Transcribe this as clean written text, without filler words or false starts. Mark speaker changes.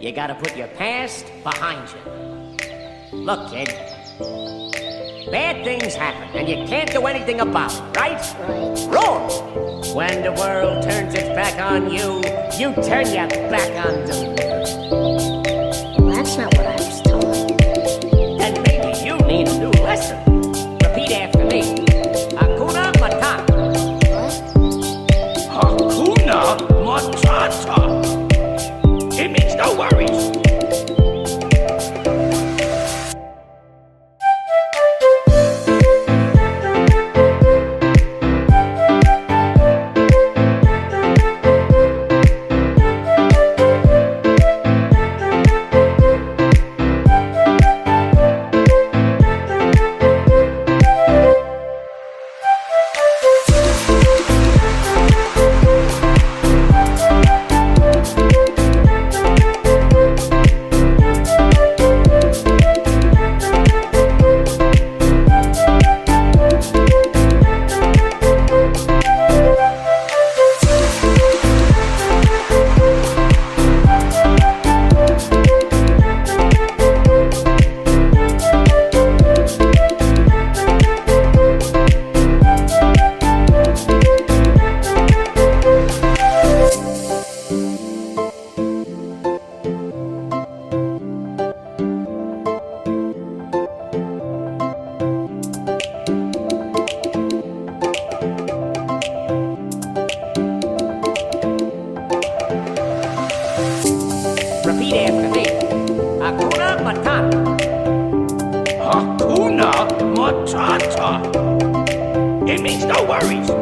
Speaker 1: You gotta put your past behind you. Look, kid. Bad things happen, and you can't do anything about it, right?
Speaker 2: Right.
Speaker 1: Wrong! When the world turns its back on you, you turn your back on them.
Speaker 2: Well, that's not what I was told.
Speaker 1: Then maybe you need a new lesson. Repeat after me. Hakuna Matata.
Speaker 2: What?
Speaker 3: Hakuna Matata. It means no worries.
Speaker 1: Repeat after me. Hakuna Matata.
Speaker 3: Hakuna Matata. It means no worries.